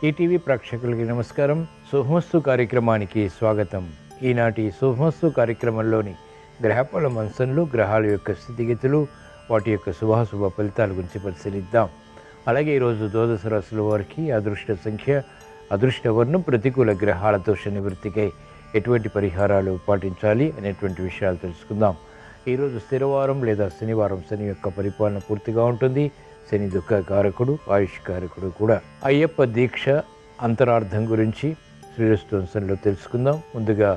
ETV ప్రేక్షకులకి నమస్కారం. శుభమస్తు కార్యక్రమానికి స్వాగతం. ఈనాటి శుభమస్తు కార్యక్రమంలోని గ్రహఫల మంచంలో గ్రహాల యొక్క స్థితిగతులు, వాటి యొక్క శుభాశుభ ఫలితాల గురించి పరిశీలిద్దాం. అలాగే ఈరోజు ద్వాదశ రాశుల వారికి అదృష్ట సంఖ్య, అదృష్ట వర్ణం, ప్రతికూల గ్రహాల దోష నివృత్తికై ఎటువంటి పరిహారాలు పాటించాలి అనేటువంటి విషయాలు తెలుసుకుందాం. ఈరోజు స్థిరవారం లేదా శనివారం. శని యొక్క పరిపాలన పూర్తిగా ఉంటుంది. శని దుఃఖ కారకుడు, ఆయుష్ కారకుడు కూడా. అయ్యప్ప దీక్ష అంతరార్థం గురించి శ్రీరస్తు తెలుసుకుందాం. ముందుగా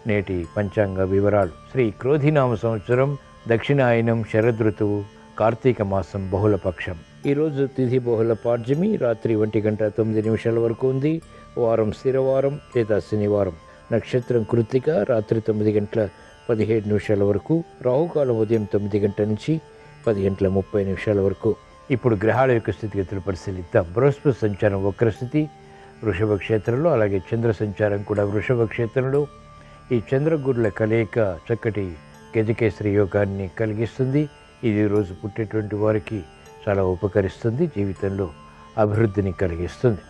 నేటి పంచాంగ వివరాలు. శ్రీ క్రోధినామ సంవత్సరం, దక్షిణాయనం, శరదృతువు, కార్తీక మాసం, బహుళపక్షం. ఈరోజు తిథి బహుళ పాడ్యమి, రాత్రి 1:09 వరకు ఉంది. వారం స్థిరవారం లేదా శనివారం. నక్షత్రం కృత్తిక, రాత్రి 9:17 వరకు. రాహుకాలం ఉదయం 9 గంటల నుంచి 10:30 వరకు. ఇప్పుడు గ్రహాల యొక్క స్థితిగతులు పరిశీలిద్దాం. బృహస్పతి సంచారం వక్రస్థితి వృషభ క్షేత్రంలో, అలాగే చంద్ర సంచారం కూడా వృషభ క్షేత్రంలో. ఈ చంద్రగురుల కలయిక చక్కటి గజకేసరి యోగాన్ని కలిగిస్తుంది. ఇది రోజు పుట్టేటువంటి వారికి చాలా ఉపకరిస్తుంది, జీవితంలో అభివృద్ధిని కలిగిస్తుంది.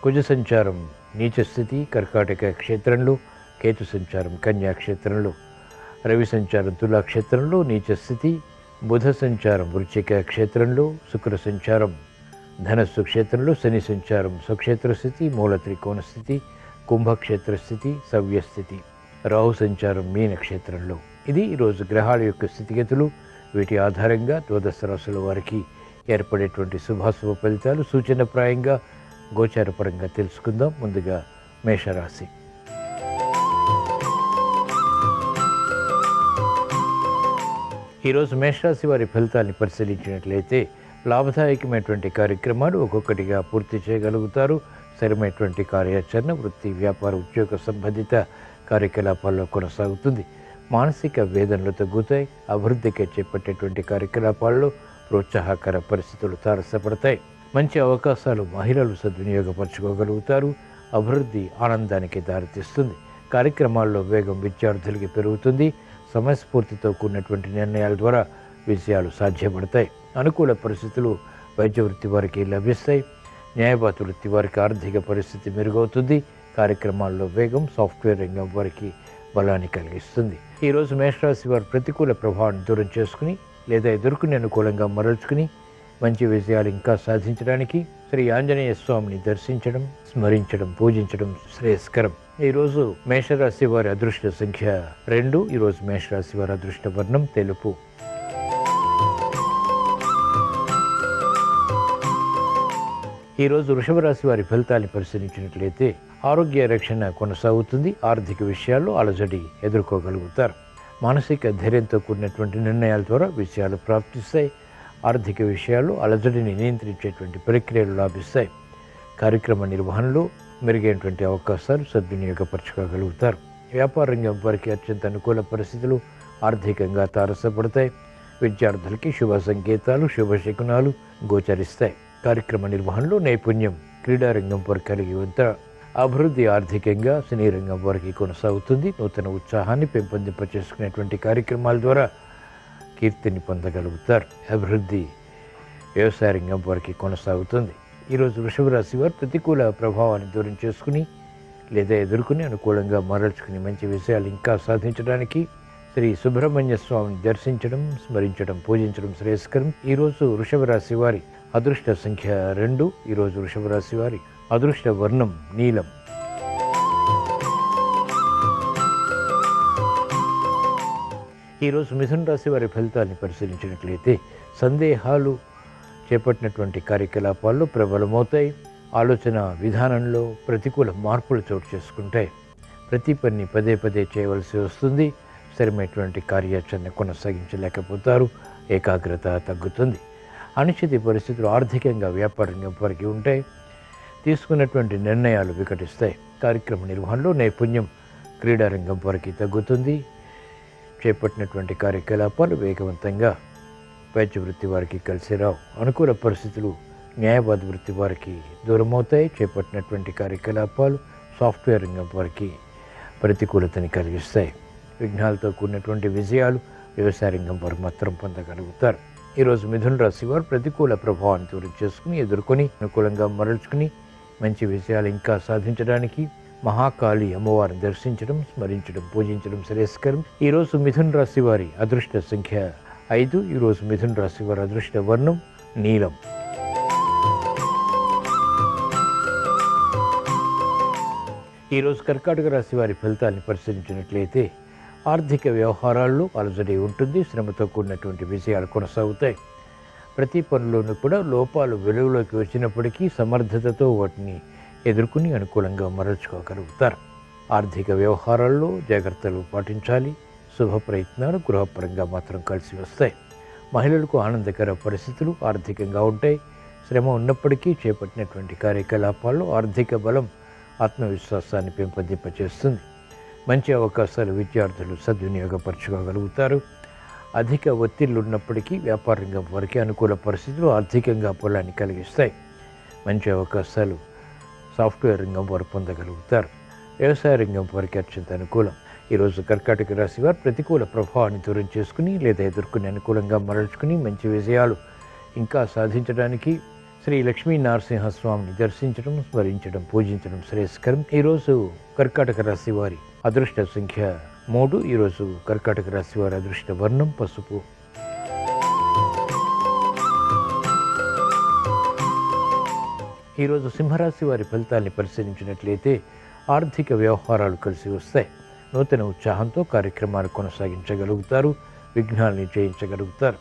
కుజ సంచారం నీచ స్థితి కర్కాటక క్షేత్రంలో, కేతు సంచారం కన్యా క్షేత్రంలో, రవి సంచారం తులా క్షేత్రంలో నీచ స్థితి, బుధ సంచారం వృశ్చిక క్షేత్రంలో, శుక్ర సంచారం ధనస్సు క్షేత్రంలో, శని సంచారం స్వక్షేత్ర స్థితి, మూల త్రికోణ స్థితి, కుంభక్షేత్ర స్థితి, సవ్యస్థితి, రాహు సంచారం మీన క్షేత్రంలో. ఇది ఈరోజు గ్రహాల యొక్క స్థితిగతులు. వీటి ఆధారంగా ద్వాదశ రాశుల వారికి ఏర్పడేటువంటి శుభాశుభ ఫలితాలు సూచనప్రాయంగా గోచారపరంగా తెలుసుకుందాం. ముందుగా మేషరాశి. ఈరోజు మేషరాశి వారి ఫలితాన్ని పరిశీలించినట్లయితే లాభదాయకమైనటువంటి కార్యక్రమాలు ఒక్కొక్కటిగా పూర్తి చేయగలుగుతారు. స్థిరమైనటువంటి కార్యాచరణ, వృత్తి, వ్యాపార, ఉద్యోగ సంబంధిత కార్యకలాపాల్లో కొనసాగుతుంది. మానసిక వేదనలు తగ్గుతాయి. అభివృద్ధికి చేపట్టేటువంటి కార్యకలాపాల్లో ప్రోత్సాహకర పరిస్థితులు తారసపడతాయి. మంచి అవకాశాలు మహిళలు సద్వినియోగపరచుకోగలుగుతారు. అభివృద్ధి ఆనందానికి దారితీస్తుంది. కార్యక్రమాల్లో వేగం విద్యార్థులకి పెరుగుతుంది. సమయస్ఫూర్తితో కూడినటువంటి నిర్ణయాల ద్వారా విజయాలు సాధ్యపడతాయి. అనుకూల పరిస్థితులు వైద్య వృత్తి వారికి లభిస్తాయి. న్యాయవాద వృత్తి వారికి ఆర్థిక పరిస్థితి మెరుగవుతుంది. కార్యక్రమాల్లో వేగం సాఫ్ట్వేర్ రంగం వారికి బలాన్ని కలిగిస్తుంది. ఈరోజు మేషరాశి వారు ప్రతికూల ప్రభావాన్ని దూరం చేసుకుని లేదా ఎదుర్కొని అనుకూలంగా మరల్చుకుని మంచి విజయాలు ఇంకా సాధించడానికి శ్రీ ఆంజనేయ స్వామిని దర్శించడం, స్మరించడం, పూజించడం శ్రేయస్కరం. ఈరోజు మేషరాశి వారి అదృష్ట సంఖ్య 2. ఈరోజు మేషరాశి వారి అదృష్ట వర్ణం తెలుపు. ఈరోజు వృషభ రాశి వారి ఫలితాన్ని పరిశీలించినట్లయితే ఆరోగ్య రక్షణ కొనసాగుతుంది. ఆర్థిక విషయాల్లో అలజడి ఎదుర్కోగలుగుతారు. మానసిక ధైర్యంతో కూడినటువంటి నిర్ణయాల ద్వారా విషయాలు ప్రాప్తిస్తాయి. ఆర్థిక విషయాల్లో అలజడిని నియంత్రించేటువంటి ప్రక్రియలు లాభిస్తాయి. కార్యక్రమ నిర్వహణలో మెరుగైనటువంటి అవకాశాలు సద్వినియోగపరచుకోగలుగుతారు. వ్యాపార రంగం వారికి అత్యంత అనుకూల పరిస్థితులు ఆర్థికంగా తారసపడతాయి. విద్యార్థులకి శుభ సంకేతాలు, శుభ శకునాలు గోచరిస్తాయి. కార్యక్రమ నిర్వహణలో నైపుణ్యం క్రీడారంగం వారికి కలిగి ఉంటారు. అభివృద్ధి ఆర్థికంగా సినీ రంగం వారికి కొనసాగుతుంది. నూతన ఉత్సాహాన్ని పెంపొందింపచేసుకునేటువంటి కార్యక్రమాల ద్వారా కీర్తిని పొందగలుగుతారు. అభివృద్ధి వ్యవసాయ రంగం వారికి కొనసాగుతుంది. ఈరోజు వృషభ రాశి వారు ప్రతికూల ప్రభావాన్ని దూరం చేసుకుని లేదా ఎదుర్కొని అనుకూలంగా మరల్చుకుని మంచి విషయాలు ఇంకా సాధించడానికి శ్రీ సుబ్రహ్మణ్య స్వామిని దర్శించడం, స్మరించడం, పూజించడం శ్రేయస్కరం. ఈరోజు వృషభ రాశి వారి అదృష్ట సంఖ్య 2. ఈరోజు వృషభ రాశి వారి అదృష్ట వర్ణం నీలం. ఈరోజు మిథున రాశి వారి ఫలితాన్ని పరిశీలించినట్లయితే సందేహాలు చేపట్టినటువంటి కార్యకలాపాల్లో ప్రబలమవుతాయి. ఆలోచన విధానంలో ప్రతికూల మార్పులు చోటు చేసుకుంటాయి. ప్రతి పని పదే పదే చేయవలసి వస్తుంది. స్థిరమైనటువంటి కార్యాచరణ కొనసాగించలేకపోతారు. ఏకాగ్రత తగ్గుతుంది. అనిశ్చిత పరిస్థితులు ఆర్థికంగా వ్యాపారంగా వారికి ఉంటాయి. తీసుకున్నటువంటి నిర్ణయాలు వికటిస్తాయి. కార్యక్రమ నిర్వహణలో నైపుణ్యం క్రీడారంగం వారికి తగ్గుతుంది. చేపట్టినటువంటి కార్యకలాపాలు వేగవంతంగా వైద్య వృత్తి వారికి కలిసి రావు. అనుకూల పరిస్థితులు న్యాయవాద వృత్తి వారికి దూరమవుతాయి. చేపట్టినటువంటి కార్యకలాపాలు సాఫ్ట్వేర్ రంగం వారికి ప్రతికూలతని కలిగిస్తాయి. విఘ్నాలతో కూడినటువంటి విజయాలు వ్యవసాయ రంగం వారు మాత్రం పొందగలుగుతారు. ఈరోజు మిథున రాశి వారు ప్రతికూల ప్రభావాన్ని దూరం చేసుకుని ఎదుర్కొని అనుకూలంగా మరల్చుకుని మంచి విజయాలు ఇంకా సాధించడానికి మహాకాళి అమ్మవారిని దర్శించడం, స్మరించడం, పూజించడం శ్రేయస్కరం. ఈరోజు మిథున రాశి వారి అదృష్ట సంఖ్య 5. ఈరోజు మిథున రాశి వారి అదృష్ట వర్ణం నీలం. ఈరోజు కర్కాటక రాశి వారి ఫలితాన్ని పరిశీలించినట్లయితే ఆర్థిక వ్యవహారాల్లో అలజడి ఉంటుంది. శ్రమతో కూడినటువంటి విజయాలు కొనసాగుతాయి. ప్రతి పనుల్లోనూ కూడా లోపాలు వెలుగులోకి వచ్చినప్పటికీ సమర్థతతో వాటిని ఎదుర్కొని అనుకూలంగా మరల్చుకోగలుగుతారు. ఆర్థిక వ్యవహారాల్లో జాగ్రత్తలు పాటించాలి. శుభ ప్రయత్నాలు గృహపరంగా మాత్రం కలిసి వస్తాయి. మహిళలకు ఆనందకర పరిస్థితులు ఆర్థికంగా ఉంటాయి. శ్రమ ఉన్నప్పటికీ చేపట్టినటువంటి కార్యకలాపాల్లో ఆర్థిక బలం ఆత్మవిశ్వాసాన్ని పెంపొందింపచేస్తుంది. మంచి అవకాశాలు విద్యార్థులు సద్వినియోగపరచుకోగలుగుతారు. అధిక ఒత్తిళ్లు ఉన్నప్పటికీ వ్యాపార రంగం వారికి అనుకూల పరిస్థితులు ఆర్థికంగా బలాన్ని కలిగిస్తాయి. మంచి అవకాశాలు సాఫ్ట్వేర్ రంగం వారు పొందగలుగుతారు. వ్యవసాయ రంగం వారికి అత్యంత అనుకూలం. ఈరోజు కర్కాటక రాశి వారు ప్రతికూల ప్రభావాన్ని దూరం చేసుకుని లేదా ఎదుర్కొని అనుకూలంగా మరల్చుకుని మంచి విజయాలు ఇంకా సాధించడానికి శ్రీ లక్ష్మీ నరసింహస్వామిని దర్శించడం, స్మరించడం, పూజించడం శ్రేయస్కరం. ఈరోజు కర్కాటక రాశి వారి అదృష్ట సంఖ్య 3. ఈరోజు కర్కాటక రాశి వారి అదృష్ట వర్ణం పసుపు. ఈరోజు సింహరాశి వారి ఫలితాన్ని పరిశీలించినట్లయితే ఆర్థిక వ్యవహారాలు కలిసి వస్తాయి. నూతన ఉత్సాహంతో కార్యక్రమాలు కొనసాగించగలుగుతారు. విఘ్నాలని జయించగలుగుతారు.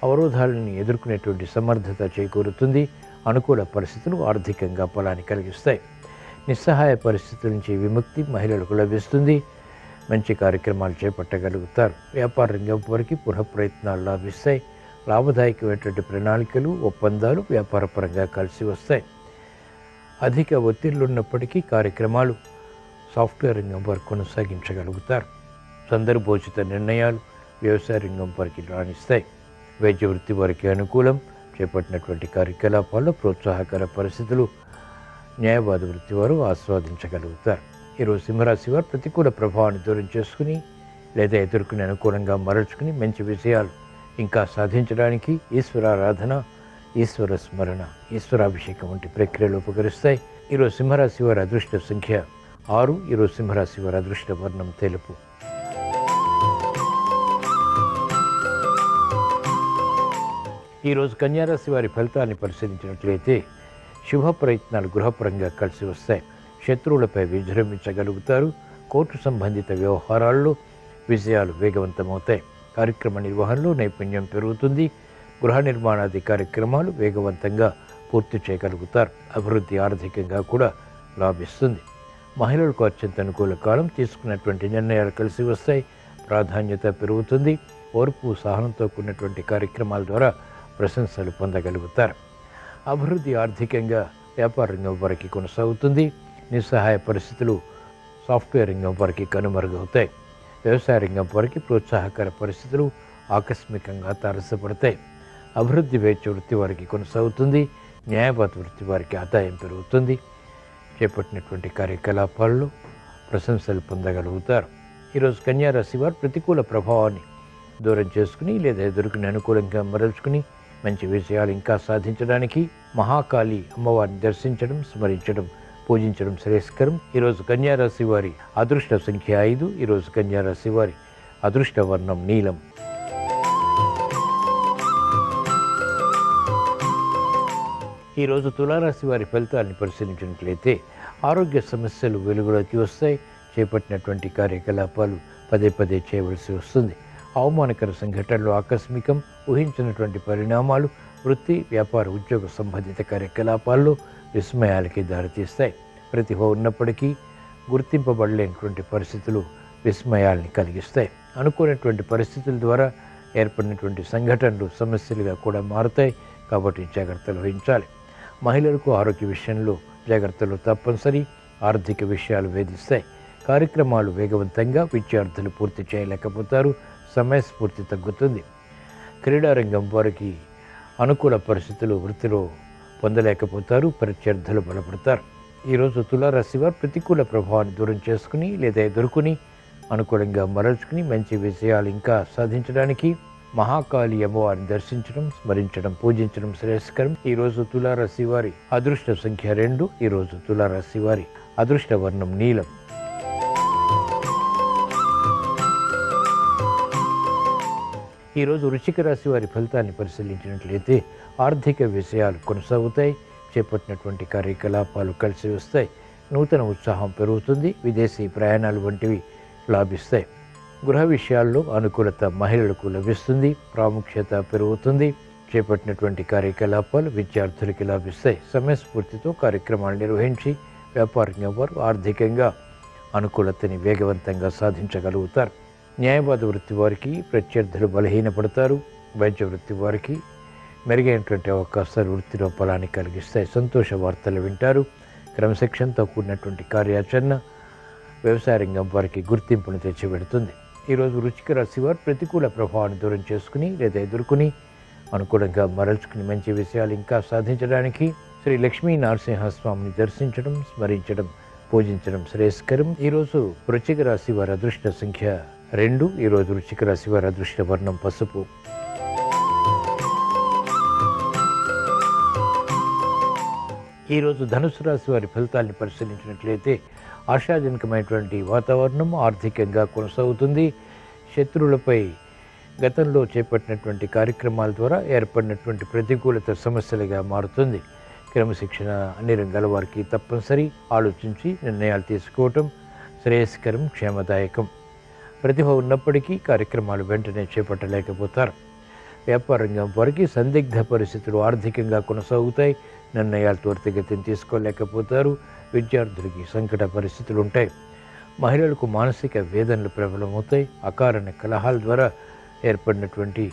అవరోధాలని ఎదుర్కొనేటువంటి సమర్థత చేకూరుతుంది. అనుకూల పరిస్థితులు ఆర్థికంగా బలాన్ని కలిగిస్తాయి. నిస్సహాయ పరిస్థితుల నుంచి విముక్తి మహిళలకు లభిస్తుంది. మంచి కార్యక్రమాలు చేపట్టగలుగుతారు. వ్యాపార రంగం వారికి పునఃప్రయత్నాలు లాభిస్తాయి. లాభదాయకమైనటువంటి ప్రణాళికలు, ఒప్పందాలు వ్యాపారపరంగా కలిసి వస్తాయి. అధిక ఒత్తిళ్లు ఉన్నప్పటికీ కార్యక్రమాలు సాఫ్ట్వేర్ రంగం వారు కొనసాగించగలుగుతారు. సందర్భోచిత నిర్ణయాలు వ్యవసాయ రంగం వారికి రాణిస్తాయి. వైద్య వృత్తి వారికి అనుకూలం. చేపట్టినటువంటి కార్యకలాపాల్లో ప్రోత్సాహకర పరిస్థితులు న్యాయవాద వృత్తి వారు ఆస్వాదించగలుగుతారు. ఈరోజు సింహరాశి వారు ప్రతికూల ప్రభావాన్ని దూరం చేసుకుని లేదా ఎదుర్కొని అనుకూలంగా మరల్చుకుని మంచి విజయాలు ఇంకా సాధించడానికి ఈశ్వరారాధన, ఈశ్వర స్మరణ, ఈశ్వరాభిషేకం వంటి ప్రక్రియలు ఉపకరిస్తాయి. ఈరోజు సింహరాశి వారి అదృష్ట సంఖ్య 6. ఈరోజు సింహరాశి వారి అదృష్ట వర్ణం తెలుపు. ఈరోజు కన్యారాశి వారి ఫలితాన్ని పరిశీలించినట్లయితే శుభ ప్రయత్నాలు గృహపరంగా కలిసి వస్తాయి. శత్రువులపై విజృంభించగలుగుతారు. కోర్టు సంబంధిత వ్యవహారాల్లో విజయాలు వేగవంతమవుతాయి. కార్యక్రమ నిర్వహణలో నైపుణ్యం పెరుగుతుంది. గృహ నిర్మాణాది కార్యక్రమాలు వేగవంతంగా పూర్తి చేయగలుగుతారు. అభివృద్ధి ఆర్థికంగా కూడా లాభిస్తుంది. మహిళలకు అత్యంత అనుకూల కాలం. తీసుకున్నటువంటి నిర్ణయాలు కలిసి వస్తాయి. ప్రాధాన్యత పెరుగుతుంది. ఓర్పు, సహనంతో కూడినటువంటి కార్యక్రమాల ద్వారా ప్రశంసలు పొందగలుగుతారు. అభివృద్ధి ఆర్థికంగా వ్యాపార రంగం వారికి కొనసాగుతుంది. నిస్సహాయ పరిస్థితులు సాఫ్ట్వేర్ రంగం వారికి కనుమరుగవుతాయి. వ్యవసాయ రంగం వారికి ప్రోత్సాహకర పరిస్థితులు ఆకస్మికంగా తారసపడతాయి. అభివృద్ధి వేచి వృత్తి వారికి కొనసాగుతుంది. న్యాయవాద వృత్తి వారికి ఆదాయం పెరుగుతుంది. చేపట్టినటువంటి కార్యకలాపాల్లో ప్రశంసలు పొందగలుగుతారు. ఈరోజు కన్యారాశి వారు ప్రతికూల ప్రభావాన్ని దూరం చేసుకుని లేదా ఎదుర్కొని అనుకూలంగా మరల్చుకుని మంచి విజయాలు ఇంకా సాధించడానికి మహాకాళి అమ్మవారిని దర్శించడం, స్మరించడం, పూజించడం శ్రేయస్కరం. ఈరోజు కన్యారాశి వారి అదృష్ట సంఖ్య 5. ఈరోజు కన్యారాశి వారి అదృష్ట వర్ణం నీలం. ఈరోజు తులారాశి వారి ఫలితాన్ని పరిశీలించినట్లయితే ఆరోగ్య సమస్యలు వెలుగులోకి వస్తాయి. చేపట్టినటువంటి కార్యకలాపాలు పదే పదే చేయవలసి వస్తుంది. అవమానకర సంఘటనలు ఆకస్మికం. ఊహించినటువంటి పరిణామాలు వృత్తి, వ్యాపార, ఉద్యోగ సంబంధిత కార్యకలాపాల్లో విస్మయాలకి దారితీస్తాయి. ప్రతిభ ఉన్నప్పటికీ గుర్తింపబడలేనటువంటి పరిస్థితులు విస్మయాల్ని కలిగిస్తాయి. అనుకున్నటువంటి పరిస్థితుల ద్వారా ఏర్పడినటువంటి సంఘటనలు సమస్యలుగా కూడా మారుతాయి. కాబట్టి జాగ్రత్తలు వహించాలి. మహిళలకు ఆరోగ్య విషయంలో జాగ్రత్తలు తప్పనిసరి. ఆర్థిక విషయాలు వేధిస్తాయి. కార్యక్రమాలు వేగవంతంగా విద్యార్థులు పూర్తి చేయలేకపోతారు. సమయస్ఫూర్తి తగ్గుతుంది. క్రీడారంగం వారికి అనుకూల పరిస్థితులు వృత్తిలో పొందలేకపోతారు. ప్రత్యర్థులు బలపడతారు. ఈరోజు తులారాశి వారు ప్రతికూల ప్రభావాన్ని దూరం చేసుకుని లేదా ఎదుర్కొని అనుకూలంగా మరల్చుకుని మంచి విజయాలు ఇంకా సాధించడానికి మహాకాళి అమ్మవారిని దర్శించడం, స్మరించడం, పూజించడం శ్రేయస్కరం. ఈరోజు తులారాశి వారి అదృష్ట సంఖ్య 2. ఈరోజు తులారాశి వారి అదృష్ట వర్ణం నీలం. ఈరోజు వృశ్చిక రాశి వారి ఫలితాన్ని పరిశీలించినట్లయితే ఆర్థిక విషయాలు కొనసాగుతాయి. చేపట్టినటువంటి కార్యకలాపాలు కలిసి వస్తాయి. నూతన ఉత్సాహం పెరుగుతుంది. విదేశీ ప్రయాణాలు వంటివి లాభిస్తాయి. గృహ విషయాల్లో అనుకూలత మహిళలకు లభిస్తుంది. ప్రాముఖ్యత పెరుగుతుంది. చేపట్టినటువంటి కార్యకలాపాలు విద్యార్థులకి లాభిస్తాయి. సమయస్ఫూర్తితో కార్యక్రమాలు నిర్వహించి వ్యాపారంగా వారు ఆర్థికంగా అనుకూలతని వేగవంతంగా సాధించగలుగుతారు. న్యాయవాద వృత్తి వారికి ప్రత్యర్థులు బలహీనపడతారు. వైద్య వృత్తి వారికి మెరుగైనటువంటి అవకాశాలు వృత్తిలో ఫలాన్ని కలిగిస్తాయి. సంతోష వార్తలు వింటారు. క్రమశిక్షణతో కూడినటువంటి కార్యాచరణ వ్యవసాయ రంగం వారికి గుర్తింపును తెచ్చిపెడుతుంది. ఈరోజు వృశ్చిక రాశి వారు ప్రతికూల ప్రభావాన్ని దూరం చేసుకుని లేదా ఎదుర్కొని అనుకూలంగా మరల్చుకుని మంచి విషయాలు ఇంకా సాధించడానికి శ్రీ లక్ష్మీ నరసింహస్వామిని దర్శించడం, స్మరించడం, పూజించడం శ్రేయస్కరం. ఈరోజు వృశ్చిక రాశి వారి అదృష్ట సంఖ్య 2. ఈరోజు వృశ్చిక రాశి వారి అదృష్ట వర్ణం పసుపు. ఈరోజు ధనుసు రాశి వారి ఫలితాలను పరిశీలించినట్లయితే ఆశాజనకమైనటువంటి వాతావరణం ఆర్థికంగా కొనసాగుతుంది. శత్రువులపై గతంలో చేపట్టినటువంటి కార్యక్రమాల ద్వారా ఏర్పడినటువంటి ప్రతికూలత సమస్యలుగా మారుతుంది. క్రమశిక్షణ అన్ని రంగాల వారికి తప్పనిసరి. ఆలోచించి నిర్ణయాలు తీసుకోవటం శ్రేయస్కరం, క్షేమదాయకం. ప్రతిభ ఉన్నప్పటికీ కార్యక్రమాలు వెంటనే చేపట్టలేకపోతారు. వ్యాపార రంగం వారికి సందిగ్ధ పరిస్థితులు ఆర్థికంగా కొనసాగుతాయి. నిర్ణయాలు త్వరితగతిని తీసుకోలేకపోతారు. విద్యార్థులకి సంకట పరిస్థితులు ఉంటాయి. మహిళలకు మానసిక వేదనలు ప్రబలమవుతాయి. అకారణ కలహాల ద్వారా ఏర్పడినటువంటి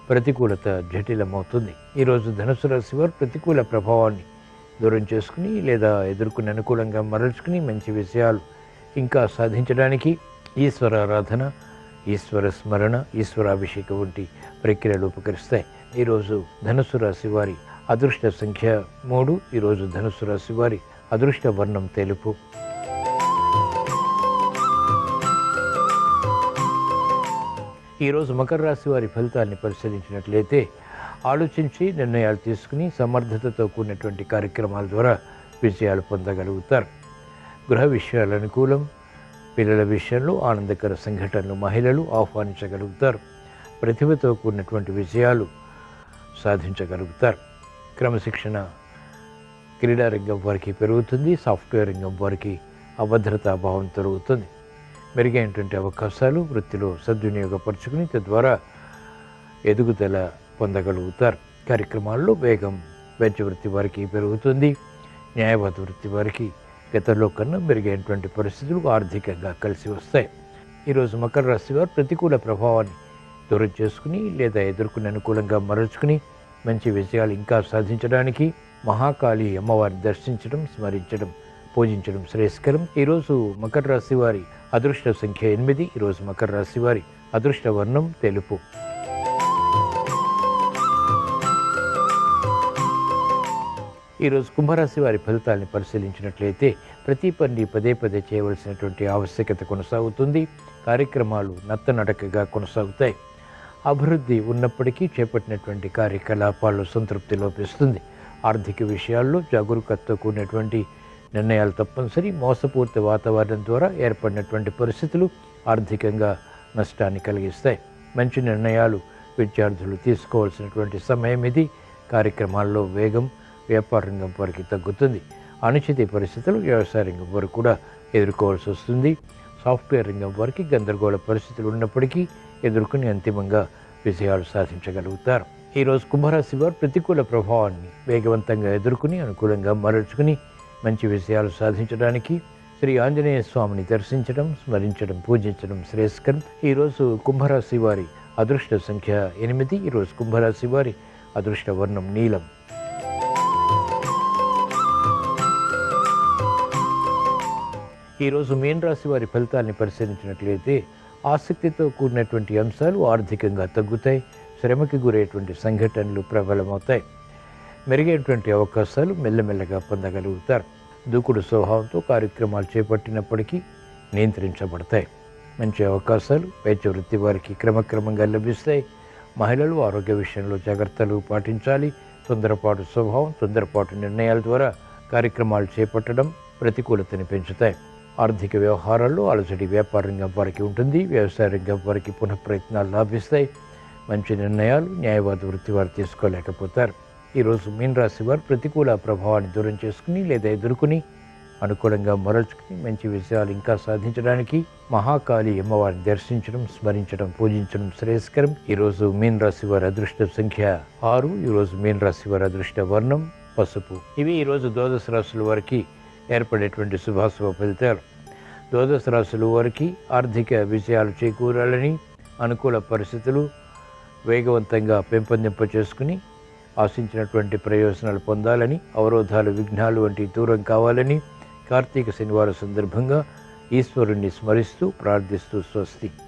ప్రతికూలత జటిలమవుతుంది. ఈరోజు ధనుసు రాశి వారు ప్రతికూల ప్రభావాన్ని దూరం చేసుకుని లేదా ఎదుర్కొని అనుకూలంగా మరల్చుకుని మంచి విషయాలు ఇంకా సాధించడానికి ఈశ్వరారాధన, ఈశ్వర స్మరణ, ఈశ్వరాభిషేకం వంటి ప్రక్రియలు ఉపకరిస్తాయి. ఈరోజు ధనుసు రాశి వారి అదృష్ట సంఖ్య 3. ఈరోజు ధనుసు రాశి వారి అదృష్ట వర్ణం తెలుపు. ఈరోజు మకర రాశి వారి ఫలితాన్ని పరిశీలించినట్లయితే ఆలోచించి నిర్ణయాలు తీసుకుని సమర్థతతో కూడినటువంటి కార్యక్రమాల ద్వారా విజయాలు పొందగలుగుతారు. గృహ విషయాల అనుకూలం. పిల్లల విషయంలో ఆనందకర సంఘటనలు మహిళలు ఆహ్వానించగలుగుతారు. ప్రతిభతో కూడినటువంటి విజయాలు సాధించగలుగుతారు. క్రమశిక్షణ క్రీడారంగం వారికి పెరుగుతుంది. సాఫ్ట్వేర్ రంగం వారికి అభద్రతాభావం తొలగుతుంది. మెరుగైనటువంటి అవకాశాలు వృత్తిలో సద్వినియోగపరుచుకుని తద్వారా ఎదుగుదల పొందగలుగుతారు. కార్యక్రమాల్లో వేగం వైద్య వృత్తి వారికి పెరుగుతుంది. న్యాయవాద వృత్తి వారికి గతంలో కన్నా మెరుగైనటువంటి పరిస్థితులు ఆర్థికంగా కలిసి వస్తాయి. ఈరోజు మకర రాశి వారు ప్రతికూల ప్రభావాన్ని దూరం చేసుకుని లేదా ఎదుర్కొని అనుకూలంగా మరల్చుకుని మంచి విజయాలు ఇంకా సాధించడానికి మహాకాళి అమ్మవారిని దర్శించడం, స్మరించడం, పూజించడం శ్రేయస్కరం. ఈరోజు మకర రాశి వారి అదృష్ట సంఖ్య 8. ఈరోజు మకర రాశి వారి అదృష్ట వర్ణం తెలుపు. ఈరోజు కుంభరాశి వారి ఫలితాలను పరిశీలించినట్లయితే ప్రతి పని పదే పదే చేయవలసినటువంటి ఆవశ్యకత కొనసాగుతుంది. కార్యక్రమాలు నత్తనడకగా కొనసాగుతాయి. అభివృద్ధి ఉన్నప్పటికీ చేపట్టినటువంటి కార్యకలాపాల్లో సంతృప్తి లోపిస్తుంది. ఆర్థిక విషయాల్లో జాగరూకతతో కూడినటువంటి నిర్ణయాలు తప్పనిసరి. మోసపూరిత వాతావరణం ద్వారా ఏర్పడినటువంటి పరిస్థితులు ఆర్థికంగా నష్టాన్ని కలిగిస్తాయి. మంచి నిర్ణయాలు విద్యార్థులు తీసుకోవాల్సినటువంటి సమయం ఇది. కార్యక్రమాల్లో వేగం వ్యాపార రంగం వారికి తగ్గుతుంది. అనిశ్చిత పరిస్థితులు వ్యవసాయ రంగం వారు కూడా ఎదుర్కోవాల్సి వస్తుంది. సాఫ్ట్వేర్ రంగం వారికి గందరగోళ పరిస్థితులు ఉన్నప్పటికీ ఎదుర్కొని అంతిమంగా విజయాలు సాధించగలుగుతారు. ఈరోజు కుంభరాశి వారు ప్రతికూల ప్రభావాన్ని వేగవంతంగా ఎదుర్కొని అనుకూలంగా మరల్చుకుని మంచి విజయాలు సాధించడానికి శ్రీ ఆంజనేయ స్వామిని దర్శించడం, స్మరించడం, పూజించడం శ్రేయస్కరం. ఈరోజు కుంభరాశి వారి అదృష్ట సంఖ్య 8. ఈరోజు కుంభరాశి వారి అదృష్ట వర్ణం నీలం. ఈరోజు మీన రాశి వారి ఫలితాన్ని పరిశీలించినట్లయితే ఆసక్తితో కూడినటువంటి అంశాలు ఆర్థికంగా తగ్గుతాయి. శ్రమకి గురయ్యేటువంటి సంఘటనలు ప్రబలమవుతాయి. మెరుగైనటువంటి అవకాశాలు మెల్లమెల్లగా పొందగలుగుతారు. దూకుడు స్వభావంతో కార్యక్రమాలు చేపట్టినప్పటికీ నియంత్రించబడతాయి. మంచి అవకాశాలు వైద్య వృత్తి వారికి క్రమక్రమంగా లభిస్తాయి. మహిళలు ఆరోగ్య విషయంలో జాగ్రత్తలు పాటించాలి. తొందరపాటు స్వభావం, తొందరపాటు నిర్ణయాల ద్వారా కార్యక్రమాలు చేపట్టడం ప్రతికూలతని పెంచుతాయి. ఆర్థిక వ్యవహారాల్లో అలసటి వ్యాపార రంగం వారికి ఉంటుంది. వ్యవసాయ రంగం వారికి పునఃప్రయత్నాలు లాభిస్తాయి. మంచి నిర్ణయాలు న్యాయవాద వృత్తి వారు తీసుకోలేకపోతారు. ఈరోజు మీనరాశి వారు ప్రతికూల ప్రభావాన్ని దూరం చేసుకుని లేదా ఎదుర్కొని అనుకూలంగా మరల్చుకుని మంచి విషయాలు ఇంకా సాధించడానికి మహాకాళి అమ్మవారిని దర్శించడం, స్మరించడం, పూజించడం శ్రేయస్కరం. ఈరోజు మీనరాశి వారి అదృష్ట సంఖ్య 6. ఈరోజు మీనరాశి వారి అదృష్ట వర్ణం పసుపు. ఇవి ఈరోజు ద్వాదశ రాశుల వారికి ఏర్పడేటువంటి శుభాశుభ ఫలితాలు. ద్వాదశ రాశుల వారికి ఆర్థిక విజయాలు చేకూరాలని, అనుకూల పరిస్థితులు వేగవంతంగా పెంపొందింప చేసుకుని ఆశించినటువంటి ప్రయోజనాలు పొందాలని, అవరోధాలు, విఘ్నాలు వంటి దూరం కావాలని కార్తీక శనివారం సందర్భంగా ఈశ్వరుణ్ణి స్మరిస్తూ ప్రార్థిస్తూ స్వస్తి.